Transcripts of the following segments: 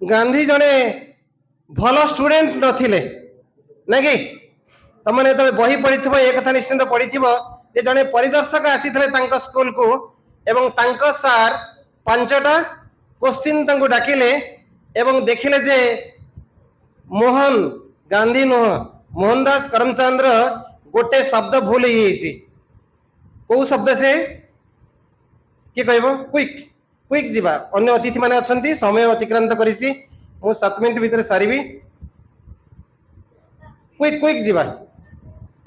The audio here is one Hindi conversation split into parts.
गांधी जड़े भल स्टूडेंट नथिले ना कि तुमने तो बही पढ़ी ये कथा निश्चिंत पढ़ी जे जड़े परिदर्शक आसी स्कूल को एवं तांको सार पांचटा क्वेश्चन तांको डाकिले एवं देखिले जे मोहन गांधी नुह मोहनदास करमचंद गोटे शब्द भूल ही कौ शब्द से किए कह क्विक क्विक जीवा अन्य अतिथि माने अछंती समय अतिक्रांत करिछि मु 7 मिनिट भीतर सारिबी क्विक क्विक जीवा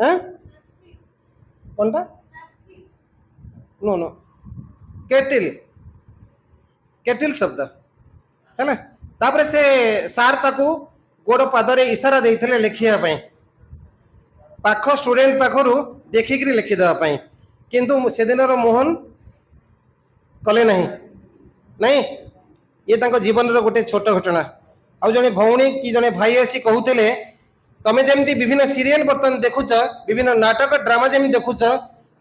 हैं कोनटा नो नो केटिल केटिल शब्द है ना तापर से सार ताकू गोड़ पादरे इशारा देइथिले लिखिया पई पाख स्टूडेंट पाखरु देखिकरी लिखि देबा पई किंतु से दिनर मोहन कले नहीं नहीं ये तांको जीवन रो गोटे छोट घटना आ जने भौणी कि जने भाई आसी कहूतेले तमे जेमती विभिन्न सीरियल बर्तन देखुच विभिन्न नाटक ड्रामा जेमती देखुच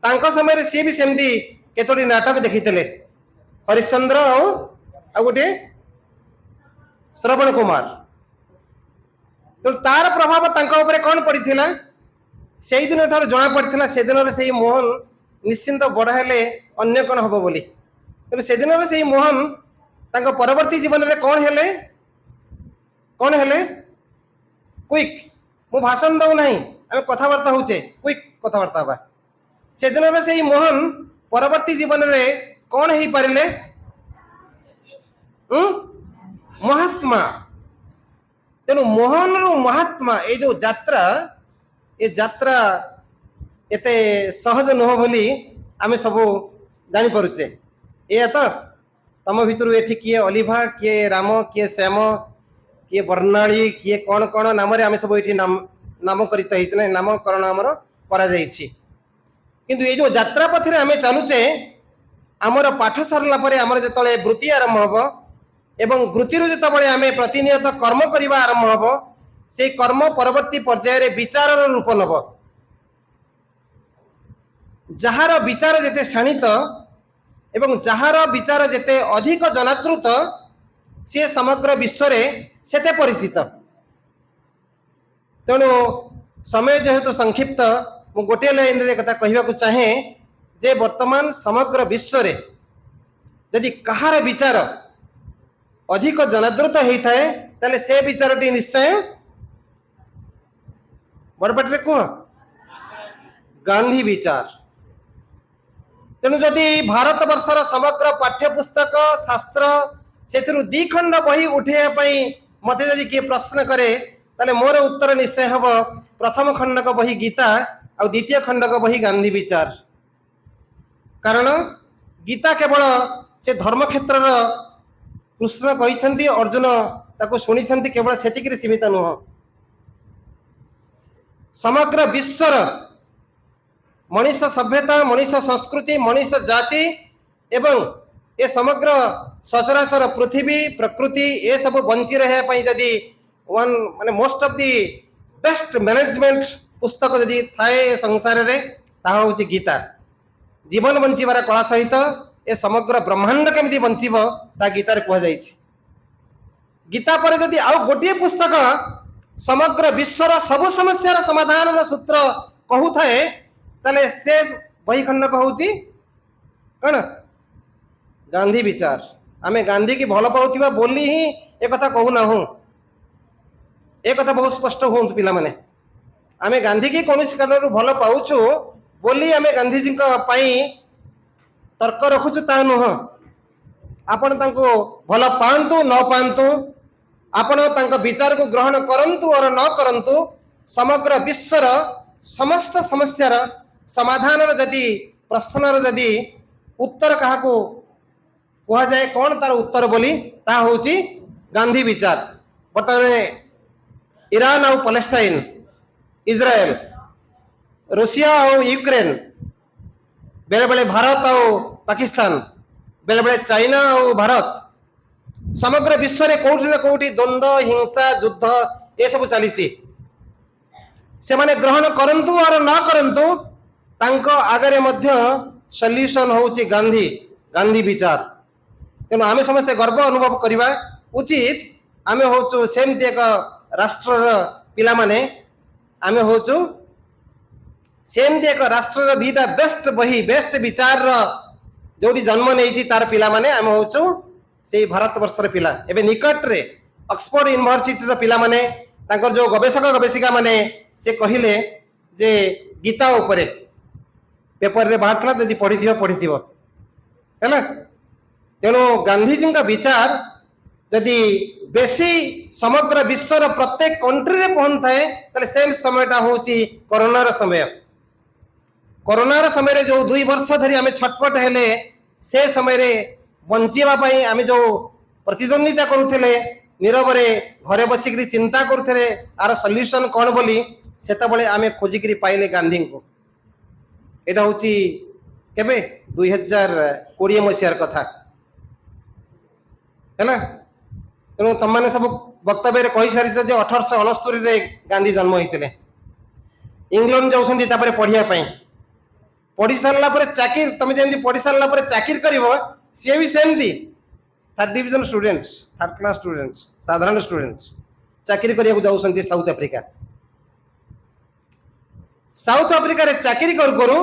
तांको समय रे सी भी सेमती केतोडी नाटक देखितेले हरिश्चंद्र आ गोटे श्रवण कुमार तो तार प्रभाव तांको ऊपर कोन पड़िथिला सेई दिन ठार जणा पड़िथिला से दिन रे सेई मोहन निश्चिंत बड़ हेले अन्य कोन हबो बोली तबे से दिन रे सेई मोहन तांको परवर्ती जीवन रे कोन हेले क्विक मु भाषण दउ नहीं आमे कथावार्ता होचे क्विक कथावार्ता बा से दिन रे सेई मोहन परवर्ती जीवन रे कोन हेई पारिले महात्मा तेनु मोहन रो महात्मा ए जो यात्रा एते सहज नुह बोली आमे सब जानी परुचे ए तो तम भितर एठी किए अलिभा किए राम किए श्याम किए बर्णाली किए कौन कौन नाम रे आमे सब एठी नामकरण होइछ नामकरण हमर करा जाइछि किंतु ए जो यात्रा पथरे आमे चालुचे हमर पाठ सरला परे हमर जतले वृत्ति आरंभ हबो एवं वृत्ति रो जतबळे आमे प्रतिनियत कर्म करिबा आरंभ हबो से कर्म परवर्ती पर्याय रे विचार रो रूप नबो जहार विचार जेते शाणित एवं जहार विचार जेते अधिक जनादृत से समग्र विश्व रे सेते परिचित तेणु समय जेहेतु संक्षिप्त मु गोटे लाइन रे कथा कहबा को चाहे जे वर्तमान समग्र विश्व रे यदि कहार विचार अधिक जनादृत होता है ताले से विचारटी निश्चय बड़पटे कह गांधी विचार तेणु जदि भारत वर्षर समग्र पाठ्यपुस्तक शास्त्र से दिखंड बही उठे मत जदि किए प्रश्न करे ताले मोर उत्तर निश्चय हम प्रथम खंडक बही गीता और द्वितीय खंडक बही गांधी विचार कारण गीता केवल से धर्म क्षेत्र कृष्ण कही अर्जुन ताको शुणी केवल सेतिक सीमित नुह समग्र विश्वर मनुष्य सभ्यता मनुष्य संस्कृति मनुष्य जाति एवं ये समग्र सचराचर पृथ्वी प्रकृति ये सब बंची रहे जदि वन माने most of the best management पुस्तक जदि थाए संसार रे ताहा होची गीता जीवन बंचीबार कला सहित ए समग्र ब्रह्मांड केमिति बंचीबो ता गीता रे कह जाईछि गीता पर जदि आउ गोटे पुस्तक समग्र विश्वर सब समस्यार समाधान सूत्र कहू थाए ताले से बही खंड कहूची कौन गांधी विचार आमे गांधी की भल पाउथिबा बोली ही एक कथा कहू ना हूं एक कथा बहुत स्पष्ट हो पिला माने आमे गांधी की कौन कारण भल पाउछु बोली आमे गांधी जी पाई तर्क रखुछु ता नुह आपण तांको भल पांतु न पांतु आपण तांको विचार को ग्रहण करंतु और न करंतु समग्र विश्वर समस्त समस्यार समाधान जदि प्रश्नर जदि उत्तर क्या कह जाए कौन तार उत्तर बोली ता होची गांधी विचार बर्तमान ईरान और पैलेस्टाइन इजराइल रूसिया और यूक्रेन बेले बेले भारत और पाकिस्तान बेले बेले चाइना और भारत समग्र विश्व में कौटी ना कौटी द्वंद्व हिंसा युद्ध ये सब चली से माने ग्रहण करंतु और न करंतु तांको आगरे मध्य सॉल्यूशन होची गांधी गांधी विचार तेणु आमे समस्ते गर्व अनुभव करवा उचित आमे होचु सेमती एक राष्ट्र पिला माने आमे होचु सेमती एक राष्ट्र दीटा बेस्ट बही बेस्ट विचार जोड़ी जन्म नहीं तार पिला माने आमे होचु से भारत वर्षर पिला एबे निकट रे ऑक्सफोर्ड यूनिवर्सिटी रो पिला माने तांकर जो गवेषक गवेषिका माने से कहिले जे गीता उपरे पेपर रे बाहर जदि पढ़ी है तेणु गांधीजी का विचार जदि बेसी समग्र विश्वर प्रत्येक कंट्री रे पहुंच थाए तले सेम समयटा होची कोरोनार समय जो 2 वर्ष धरी आमे छटपट हेले से समय रे बंचिबा पई आमे जो प्रतिद्वंदिता करूथिले नीरवरे घरे बसिकरी चिंता करूथिले आर सॉल्यूशन कोन बोली सेता बळे आमे खोजिकरी पाइले गांधी को एटा होची केबे 2020 मसियार कथा है तेणु तुम मैंने सब वक्तव्य कही सारी जे 1869 रे गांधी जन्म होते इंग्लैंड जाऊँ पढ़िया पढ़ी सारा चाकिर तुम जमी पढ़ी सारा चाकिर कर सी भी सेमती 3rd division students 3rd class students साधारण स्टूडेंट्स चाकिर करने जाऊँ साउथ आफ्रिका रे चाकिरी करू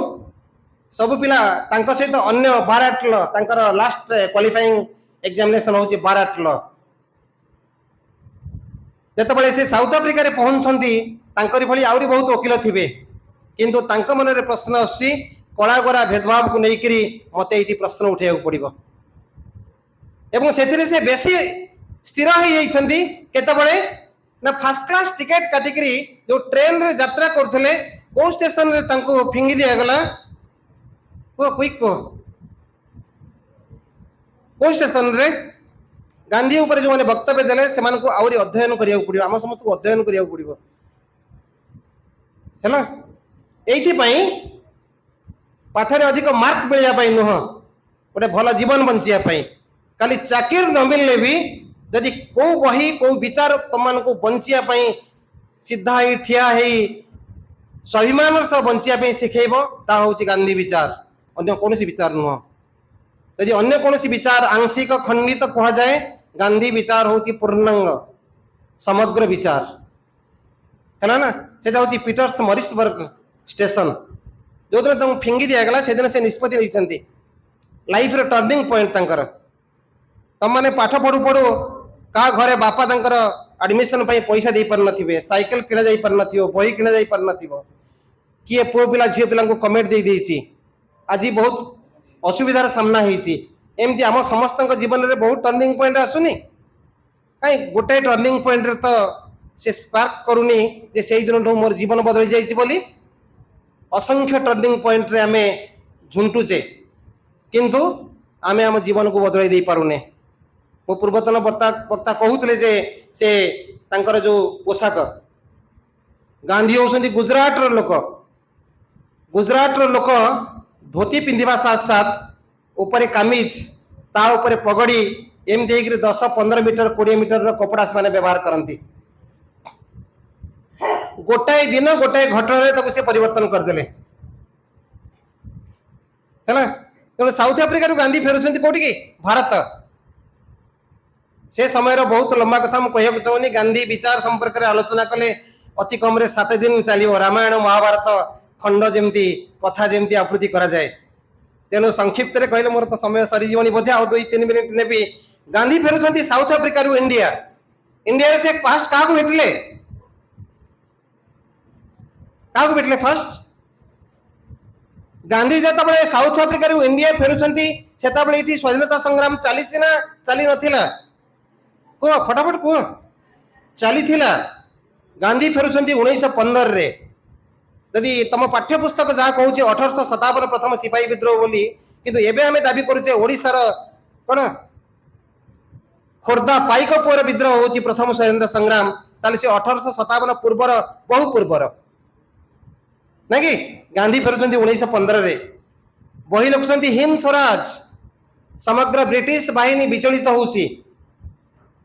सब पिला सहित अन्य बाराटल लास्ट क्वालिफाइंग एग्जामिनेशन होची बाराटल जेतबळे से साउथ आफ्रिका रे पहुंचंती तांकरी भली आउरी बहुत वकील थिबे किंतु तांक मन रे प्रश्न आसी कला गोरा भेदभाव को लेकरी मते इति प्रश्न उठेया पड़िबो एवं सेथिरे से बेसी स्थिर हो जाइछंती केतबळे ना फर्स्ट क्लास टिकट काटिकरी जो ट्रेन रे यात्रा करथले को स्टेशन रे तांको फिंगी दिया गला को क्विक को स्टेशन रे गांधी ऊपर जो माने वक्तव्य देले से मानको आउरी अध्ययन करिया पड़िबो हम समस्त को अध्ययन करिया पड़िबो हैला एथि पई पाठरे अधिक मार्क मिलिया पई नुह गोटे भल जीवन बंचिया पई खाली चाकिर न मिलले भी यदि को बही को विचार तुम को बंचिया पई सीधा ही ठिया ही स्वाभिमान सह बंचिया पई सिखेइबो ता होची गांधी विचार अन्य कोनोसी विचार नुह यदि अन्य कोनोसी विचार आंशिक खंडित कहा जाए गांधी विचार होची पूर्णांग समग्र विचार है ना सेटा होची पीटर्स मॉरिसबर्ग स्टेशन जो दिन तुम फिंगी दिया गला से दिन से निष्पत्ति रही लाइफ रे टर्निंग पॉइंट तंकर तुम माने पाठ पढ़ू पढ़ू का घरे बापा तंकर एडमिशन पई पैसा दे पर नथिबे साइकिल किना जाई पर नथिबो बही किना जाई पर नथिबो किए पुओ पिला झियो पिला को कमेंट दे देछि आज बहुत असुविधार सामना होती एमती आम समस्त जीवन में बहुत टर्निंग पॉइंट आसुनी कहीं गोटे टर्निंग पॉइंट रे तो से स्पार्क करूनी जे से दिन मोर जीवन बदल जाइए बोली असंख्य टर्निंग पॉइंट रे आमे झुंटुचे किंतु आमे आम जीवन को बदल दे पारुने मो पूर्वतन वक्ता कहूले जे से तांकर जो पोशाक गांधी होउछंती गुजरात रो लोक धोती पिंधिबा साथ साथ ऊपर कामीज ता ऊपर पगड़ी एमती 10-15 मीटर 20 मीटर रो कपड़ा से व्यवहार करती गोटाए दिन गोटाए घटना से परिवर्तन करदे है तेणु साउथ आफ्रिका गांधी फेरुंट कौटी भारत से समय बहुत लंबा कथा मुझे कहूँ चाहूनी गांधी विचार संपर्क में आलोचना कले अति कम 7 दिन चलो रामायण महाभारत खंड जमती कथा जमती आवृत्ति करा जाए तेणु संक्षिप्त रे कहले मोर तो समय सरीजीवनी बोधे आ 2-3 मिनिट नेबी गांधी फेरुंट साउथ आफ्रिका रु इंडिया इंडिया से फास्ट क्या भेटले फास्ट गांधी जो साउथ आफ्रिका रु इंडिया फेरुंट से स्वाधीनता संग्राम चली ना चली नथिला कह फटाफट कह चली गांधी फेरुंट 1915 रे यदि तुम पाठ्यपुस्तक जहाँ कहूँ 1857 प्रथम सिपाही विद्रोह बोली किंतु एबे हमें दाबी करुचे ओडिशार कौन खोर्धा पाइक पुअर विद्रोह होची प्रथम स्वाधीनता संग्राम ताले से 1857 पूर्वर बहु पूर्वर ना कि गांधी फेरुंट 1915 रे बही लिखुंट हिंद स्वराज समग्र ब्रिटिश बाहिनी विचलित होची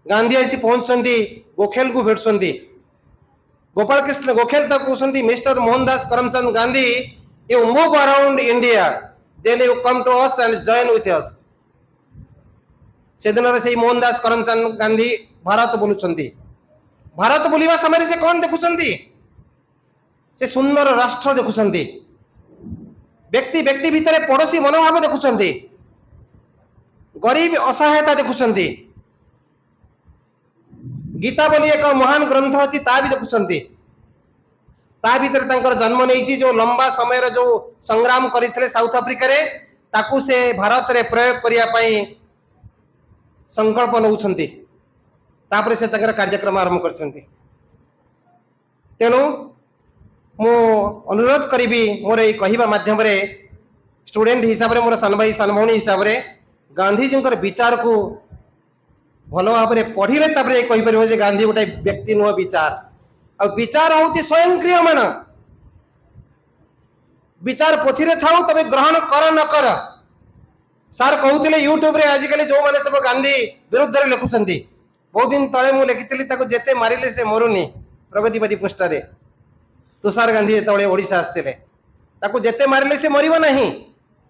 गांधी आसी पहुंचती गोखेल को भेटुंट गोपाल कृष्ण गोखेल तक कहते mister Mohandas Karamchand Gandhi you move around India then you come to us and join with us से दिन से मोहनदास करमचंद गांधी भारत बुलुचंती। भारत बुलिबा समय से कौन देखुचंती? से सुंदर राष्ट्र देखुचंती, व्यक्ति व्यक्ति भितर पड़ोशी मनोभाव देखुचंती, गरीब असहायता देखुचंती। गीता बोली एक महान ग्रंथ अच्छी ता भी देखुचंती। ता भीतर तांकर जन्म नहीं जो लंबा समय जो संग्राम करते साउथ अफ्रिका रे ताकू से भारत रे प्रयोग करिया पई संकल्प नौछंती। तापर से तांकर कार्यक्रम आरंभ करछंती। तेणु मो अनुरोध करी मोर ये कहवा माध्यम रे स्टूडेंट हिसाब रे मोर सान भाई सान भौणी हिसाब रे गांधी जी विचार को भल भाव में पढ़िले तापर कहि परिबो जे गांधी गोटे व्यक्ति नुह विचार आ विचार होची स्वयं क्रियमान। विचार पोथी रे थाउ तबे ग्रहण कर न कर। सार कहूतिले यूट्यूब रे आजिकली जो माने सब गांधी विरुद्ध रे लिखुचंती। बहुत दिन तले मु लिखितली ताको जेते मारिले से मरुनी प्रगतिवादी पोस्ट रे। तुषार गांधी जेतबळे ओडिशा आस्थिले ताको जेते मारिले से मरिबो नहीं,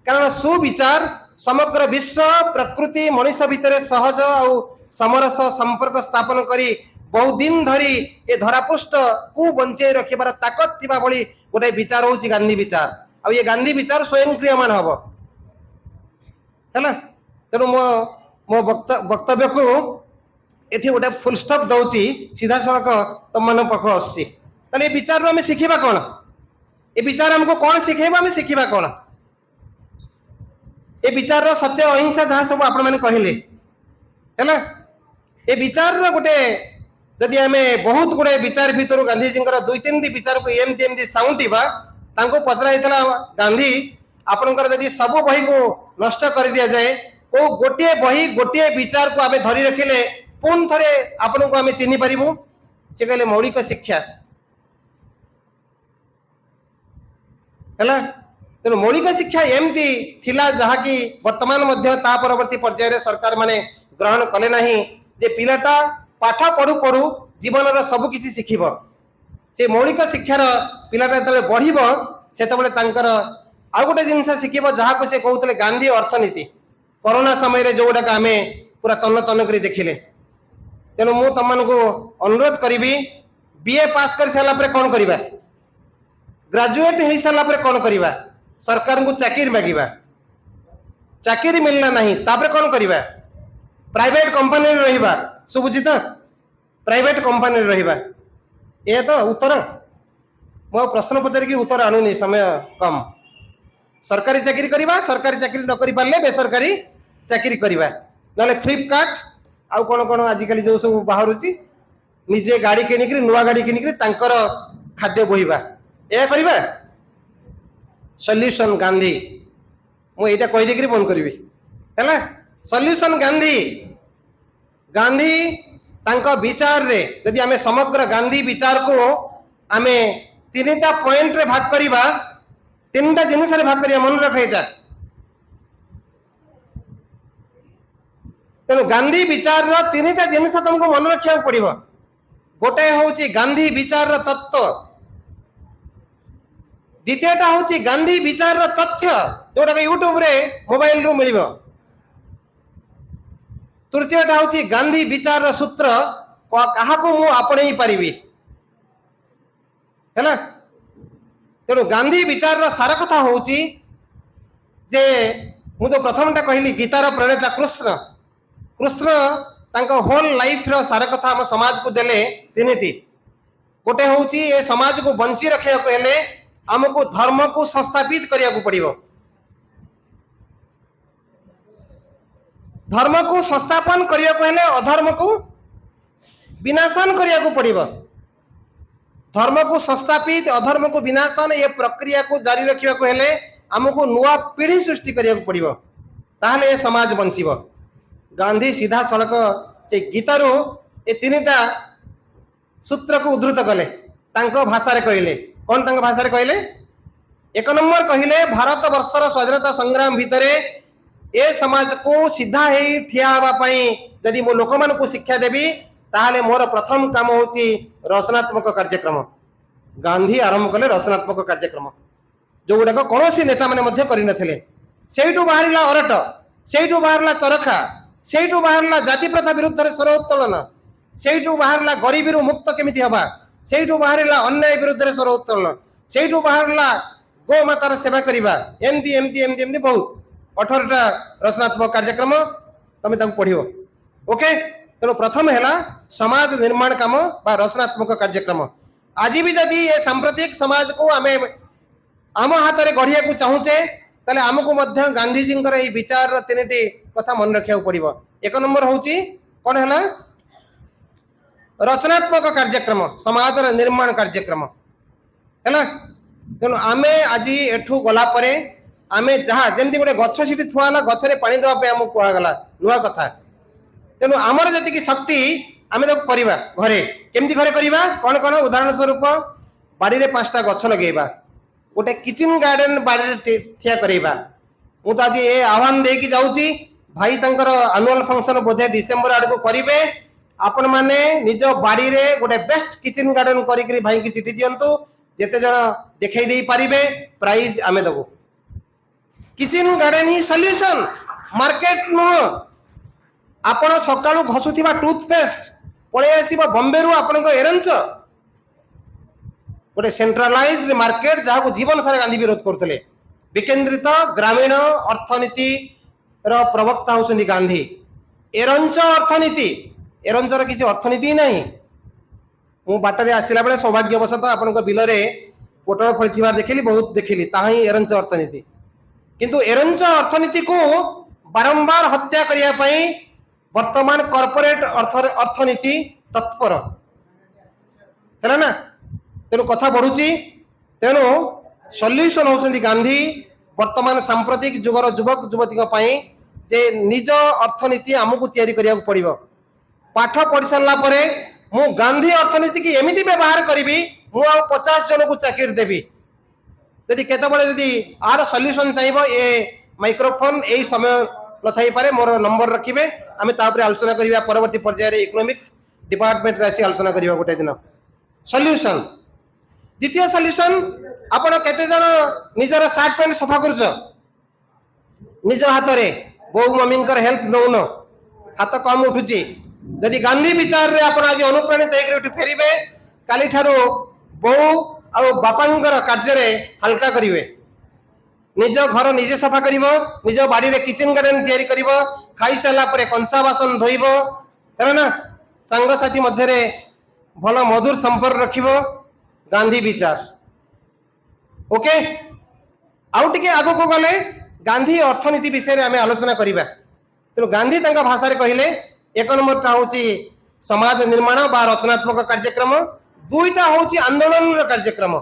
कारण सुविचार समग्र विश्व प्रकृति मनुष्य भितर सहज और समरस संपर्क स्थापन करी बहुत दिन धरी ये धरापृष्ठ को बंचे रखिबार ताकत थिबा भली गोटे विचार होची गांधी विचार। आ ये गांधी विचार स्वयं क्रियमान हबो हैला। तेणु मो मो वक्तव्य को एठी गोटे फुल स्टॉप दउची, सीधा सड़क तुम मन पाख आसी। ताले ये विचार रो हमें शिखिबा कोन? ये विचार हमको कौन शिखेबा? हमें शिखिबा कोन? ये विचार सत्य अहिंसा जहाँ सब आपण मैंने कहले है। ये विचार गोटे जदि आम बहुत गुड़े विचार भितर गांधीजी दुई तीन विचार को एमती एमती साउंटिबा पचरा गांधी आपणकर जदि सबू बही को नष्ट कर दिया जाए को गोटे बही गोटे विचार को आम धरी रखिले पुन थे आपण को आम चिन्ह पारू। से कहले मौलिक शिक्षा है। तेणु मौलिक शिक्षा एमती थिला जहाँकि वर्तमान मध्य ता परवर्ती पर्याय सरकार माने ग्रहण कले नहीं जे पिलाटा पाठ पढ़ु पढ़ु जीवन सब किसी शिखिब। से मौलिक शिक्षार पिलाटा जो बढ़िब से आउ गोटे जिनस शिखिब जहाँ को से कहते गांधी अर्थनीति। कोरोना समय जो गुड़ाक आम पूरा तन्न तन्न कर देखिले। तेणु मु तुम को अनुरोध करी बीए पास कर सारापर कौन करवा, ग्रेजुएट हो सारापर कौन करवा, सरकार को चाकरी मागिबा, चाकरी मिलना नहीं तापर कौन करवा, प्राइवेट कंपनी रहिबा। सुबुची तो प्राइवेट कंपनी रहिबा ये तो उत्तर। मो प्रश्न पचार की उत्तर आणुनी समय कम। सरकारी चाकरी करवा, सरकारी चाकरी न करि पारले बेसरकारी चाकरी करवा, ना फ्लिपकार्ट आउ कौन कौन आजिकल जो सब बाहरुची निजे गाड़ी किनिक नुआ गाड़ी किनिक तांकर खाद्य बोहिबा या करवा। सॉल्यूशन गांधी मु एटा कहि देकरी बंद करबी हैला। सॉल्यूशन गांधी। गांधी तांका विचार रे यदि आमे समग्र गांधी विचार को आमे तीनटा पॉइंट रे भाग करिबा, तीनटा जिनिस रे भाग करिया मन रख एटा। तेणु गांधी विचार रो तीनटा जिनिस तुमको मन रखिया पड़िबो। गोटे होची गांधी विचार रो तत्व, द्वितीयटा होची गांधी विचार रो तथ्य जोटा यूट्यूब रे मोबाइल रो मिलिबो, तृतीयटा होची गांधी विचार रो सूत्र कहा को मु आपणे पारिबी हैला। तेणु गांधी विचार रो सारा कथा होची जे मु तो प्रथमटा कहली गीतार प्रणेता कृष्ण। कृष्ण तांको होल लाइफ रो सारा कथा हम समाज को देले तीनटी। गोटे होची ए समाज को बंची रखिया को हेले हमको धर्म को संस्थापित करिया को पड़िबो। धर्म को संस्थापन करिया को हेले अधर्म को विनाशन करिया को पड़िबो। धर्म को संस्थापित अधर्म को विनाशन ये प्रक्रिया को जारी रखिया को हेले हमको नुआ पीढ़ी सृष्टि करिया को पड़िबो, ताहले ए समाज बंचिबो। गांधी सीधा सड़क से गीतारू ए तीनटा सूत्र को उद्धृत कले तांको भाषा रे कहले। कौन तांको भाषा रे कहले? एक नंबर कहले भारत वर्षर स्वाधीनता संग्राम भितरे ए समाज को सीधा ही ठिया हवा पई यदि मो लोक मान को शिक्षा देबी ताहले मोर प्रथम काम होची रचनात्मक कार्यक्रम। गांधी आरंभ कले रचनात्मक कार्यक्रम जो गुडाक कौन नेता मैंने करि नथिले। सेइटू बाहरिला अरट, सेइटू बाहरला चरखा, ସେଇଠୁ ବାହାରିଲା ଜାତି ପ୍ରଥା ବିରୁଦ୍ଧରେ ସ୍ୱର ଉତ୍ତୋଳନ, ସେଇଠୁ ବାହାରିଲା ଗରିବୀରୁ ମୁକ୍ତ କେମିତି ହବା, ସେଇଠୁ ବାହାରିଲା ଅନ୍ୟାୟ ବିରୁଦ୍ଧରେ ସ୍ୱର ଉତ୍ତୋଳନ, ସେଇଠୁ ବାହାରିଲା ଗୋମାତାର ସେବା କରିବା, ଏମିତି ଏମିତି ଏମିତି ଏମିତି ବହୁତ 18ଟା ରଚନାତ୍ମକ କାର୍ଯ୍ୟକ୍ରମ ତମେ ତାକୁ ପଢିବ। ଓକେ, ତେଣୁ ପ୍ରଥମ ହେଲା ସମାଜ ନିର୍ମାଣ କାମ ବା ରଚନାତ୍ମକ କାର୍ଯ୍ୟକ୍ରମ। ଆଜି ବି ଯଦି ଏ ସାମ୍ପ୍ରତିକ ସମାଜକୁ ଆମେ ଆମ ହାତରେ ଗଢିବାକୁ ଚାହୁଁଛେ ତାହେଲେ ଆମକୁ ମଧ୍ୟ ଗାନ୍ଧୀଜୀଙ୍କର ଏହି ବିଚାରର 3ଟି କଥା ମନେ ରଖିବାକୁ ପଡିବ। 1 ନମ୍ବର ହଉଛି କଣ ହେଲା, ରଚନାତ୍ମକ କାର୍ଯ୍ୟକ୍ରମ, ସମାଜର ନିର୍ମାଣ କାର୍ଯ୍ୟକ୍ରମ ହେଲା। ତେଣୁ ଆମେ ଆଜି ଏଠୁ ଗଲା ପରେ ଆମେ ଯାହା ଯେମିତି ଗୋଟେ ଗଛ ସେଠି ଥୁଆ ହେଲା, ଗଛରେ ପାଣି ଦେବା ପାଇଁ ଆମକୁ କୁହାଗଲା, ନୂଆ କଥା। ତେଣୁ ଆମର ଯେତିକି ଶକ୍ତି ଆମେ ତାକୁ କରିବା ଘରେ। କେମିତି ଘରେ କରିବା, କଣ କଣ, ଉଦାହରଣ ସ୍ୱରୂପ ବାଡିରେ 5ଟା ଗଛ ଲଗେଇବା, ଗୋଟେ କିଚେନ ଗାର୍ଡେନ ବାଡିରେ ଠିଆ କରେଇବା। ମୁଁ ତ ଆଜି ଏ ଆହ୍ୱାନ ଦେଇକି ଯାଉଛି, ଭାଇ ତାଙ୍କର ଆନୁଆଲ ଫଙ୍କସନ ବୋଧେ ଡିସେମ୍ବର ଆଡକୁ କରିବେ। ଆପଣ ମାନେ ନିଜ ବାଡିରେ ଗୋଟେ ବେଷ୍ଟ କିଚେନ ଗାର୍ଡେନ କରିକି ଭାଇକି ଚିଠି ଦିଅନ୍ତୁ। ଯେତେ ଜଣ ଦେଖେଇ ଦେଇ ପାରିବେ ପ୍ରାଇଜ ଆମେ ଦେବୁ। କିଚେନ ଗାର୍ଡେନ ହିଁ ସଲ୍ୟୁସନ, ମାର୍କେଟ ନୁହଁ। ଆପଣ ସକାଳୁ ଘଷୁଥିବା ଟୁଥପେଷ୍ଟ ପଳେଇ ଆସିବ ବମ୍ବେରୁ ଆପଣଙ୍କ ଏରଞ୍ଚ, ଗୋଟେ ସେଣ୍ଟ୍ରାଲାଇଜ୍ଡ ମାର୍କେଟ ଯାହାକୁ ଜୀବନ ସାରା ଗାନ୍ଧୀ ବିରୋଧ କରୁଥିଲେ। ବିକେନ୍ଦ୍ରିତ ଗ୍ରାମୀଣ ଅର୍ଥନୀତିର ପ୍ରବକ୍ତା ହେଉଛନ୍ତି ଗାନ୍ଧୀ। ଏରଞ୍ଚ ଅର୍ଥନୀତି, ଏରଞ୍ଚର କିଛି ଅର୍ଥନୀତି ନାହିଁ। ମୁଁ ବାଟରେ ଆସିଲା ବେଳେ ସୌଭାଗ୍ୟବଶତଃ ଆପଣଙ୍କ ବିଲରେ ପୋଟଳ ଫଳିଥିବାର ଦେଖିଲି, ବହୁତ ଦେଖିଲି, ତାହା ହିଁ ଏରଞ୍ଚ ଅର୍ଥନୀତି। କିନ୍ତୁ ଏରଞ୍ଚ ଅର୍ଥନୀତିକୁ ବାରମ୍ବାର ହତ୍ୟା କରିବା ପାଇଁ ବର୍ତ୍ତମାନ କର୍ପୋରେଟ ଅର୍ଥନୀତି ତତ୍ପର ହେଲା ନା। ତେଣୁ କଥା ବଢୁଛି। ତେଣୁ ସଲ୍ୟୁସନ ହେଉଛନ୍ତି ଗାନ୍ଧୀ ବର୍ତ୍ତମାନ ସାମ୍ପ୍ରତିକ ଯୁଗର ଯୁବକ ଯୁବତୀଙ୍କ ପାଇଁ, ଯେ ନିଜ ଅର୍ଥନୀତି ଆମକୁ ତିଆରି କରିବାକୁ ପଡିବ। ପାଠ ପଢି ସାରିଲା ପରେ ମୁଁ ଗାନ୍ଧୀ ଅର୍ଥନୀତି କି ଏମିତି ବ୍ୟବହାର କରିବି, ମୁଁ ଆଉ 50 ଜଣକୁ ଚାକିରି ଦେବି। ଯଦି କେତେବେଳେ ଯଦି ଆର ସଲ୍ୟୁସନ ଚାହିଁବ, ଏ ମାଇକ୍ରୋଫୋନ ଏଇ ସମୟ ନଥାଇପାରେ, ମୋର ନମ୍ବର ରଖିବେ, ଆମେ ତାପରେ ଆଲୋଚନା କରିବା। ପରବର୍ତ୍ତୀ ପର୍ଯ୍ୟାୟରେ ଇକୋନୋମିକ୍ସ ଡିପାର୍ଟମେଣ୍ଟରେ ଆସି ଆଲୋଚନା କରିବା ଗୋଟେ ଦିନ। ସଲ୍ୟୁସନ, ଦ୍ୱିତୀୟ ସଲ୍ୟୁସନ, ଆପଣ କେତେ ଜଣ ନିଜର ସାର୍ଟ ପ୍ୟାଣ୍ଟ ସଫା କରୁଛ ନିଜ ହାତରେ, ବୋଉ ମମିଙ୍କର ହେଲ୍ପ ନଉନ, ହାତ କମ ଉଠୁଛି। ଯଦି ଗାନ୍ଧୀ ବିଚାରରେ ଆପଣ ଆଜି ଅନୁପ୍ରାଣିତ ହେଇକି ଏଠୁ ଫେରିବେ, କାଲିଠାରୁ ବୋଉ ଆଉ ବାପାଙ୍କର କାର୍ଯ୍ୟରେ ହାଲକା କରିବେ। ନିଜ ଘର ନିଜେ ସଫା କରିବ, ନିଜ ବାଡିରେ କିଚେନ ଗାର୍ଡେନ ତିଆରି କରିବ, ଖାଇସାରିଲା ପରେ କଂସା ବାସନ ଧୋଇବ, ହେଲା ନା, ସାଙ୍ଗସାଥି ମଧ୍ୟରେ ଭଲ ମଧୁର ସମ୍ପର୍କ ରଖିବ। ଗାନ୍ଧୀ ବିଚାର। ଓକେ, ଆଉ ଟିକେ ଆଗକୁ ଗଲେ ଗାନ୍ଧୀ ଅର୍ଥନୀତି ବିଷୟରେ ଆମେ ଆଲୋଚନା କରିବା। ତେଣୁ ଗାନ୍ଧୀ ତାଙ୍କ ଭାଷାରେ କହିଲେ 1 ନମ୍ବରଟା ହଉଛି ସମାଜ ନିର୍ମାଣ ବା ରଚନାତ୍ମକ କାର୍ଯ୍ୟକ୍ରମ, 2ଟା ହଉଛି ଆନ୍ଦୋଳନର କାର୍ଯ୍ୟକ୍ରମ।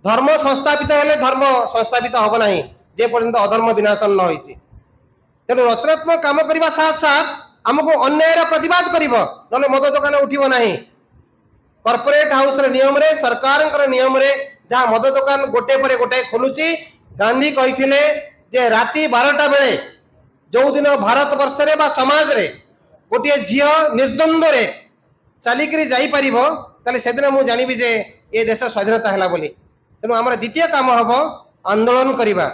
ଧର୍ମ ସଂସ୍ଥାପିତ ହେଲେ ଧର୍ମ ସଂସ୍ଥାପିତ ହବ ନାହିଁ ଯେ ପର୍ଯ୍ୟନ୍ତ ଅଧର୍ମ ବିନାଶ ନ ହୋଇଛି। ତେଣୁ ରଚନାତ୍ମକ କାମ କରିବା ସାଥ ସାଥ ଆମକୁ ଅନ୍ୟାୟର ପ୍ରତିବାଦ କରିବ, ନହେଲେ ମଦ ଦୋକାନ ଉଠିବ ନାହିଁ। କର୍ପୋରେଟ ହାଉସର ନିୟମରେ, ସରକାରଙ୍କର ନିୟମରେ ଯାହା ମଦ ଦୋକାନ ଗୋଟେ ପରେ ଗୋଟେ ଖୋଲୁଛି, ଗାନ୍ଧୀ କହିଥିଲେ ଯେ ରାତି 12ଟା ବେଳେ ଯୋଉଦିନ ଭାରତ ବର୍ଷରେ ବା ସମାଜରେ ଗୋଟିଏ ଝିଅ ନିର୍ଦ୍ୱନ୍ଦରେ ଚାଲିକିରି ଯାଇପାରିବ, ତାହେଲେ ସେଦିନ ମୁଁ ଜାଣିବି ଯେ ଏ ଦେଶ ସ୍ୱାଧୀନତା ହେଲା ବୋଲି। ତେଣୁ ଆମର ଦ୍ୱିତୀୟ କାମ ହବ ଆନ୍ଦୋଳନ କରିବା।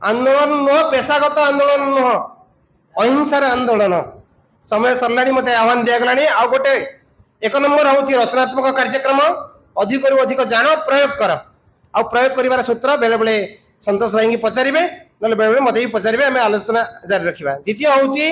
ଆନ୍ଦୋଳନ ନୁହଁ, ପେଶାଗତ ଆନ୍ଦୋଳନ ନୁହଁ, ଅହିଂସାର ଆନ୍ଦୋଳନ। ସମୟ ସରିଲାଣି, ମତେ ଆହ୍ୱାନ ଦିଆଗଲାଣି। ଆଉ ଗୋଟେ 1 ନମ୍ବର ହଉଛି ରଚନାତ୍ମକ କାର୍ଯ୍ୟକ୍ରମ। ଅଧିକରୁ ଅଧିକ ଜାଣ, ପ୍ରୟୋଗ କର। ଆଉ ପ୍ରୟୋଗ କରିବାର ସୂତ୍ର ବେଳେ ବେଳେ ସନ୍ତୋଷ ଭାଇଙ୍କୁ ପଚାରିବେ, ନହେଲେ ବେଳେ ବେଳେ ମତେ ବି ପଚାରିବେ, ଆମେ ଆଲୋଚନା ଜାରି ରଖିବା। ଦ୍ୱିତୀୟ ହଉଛି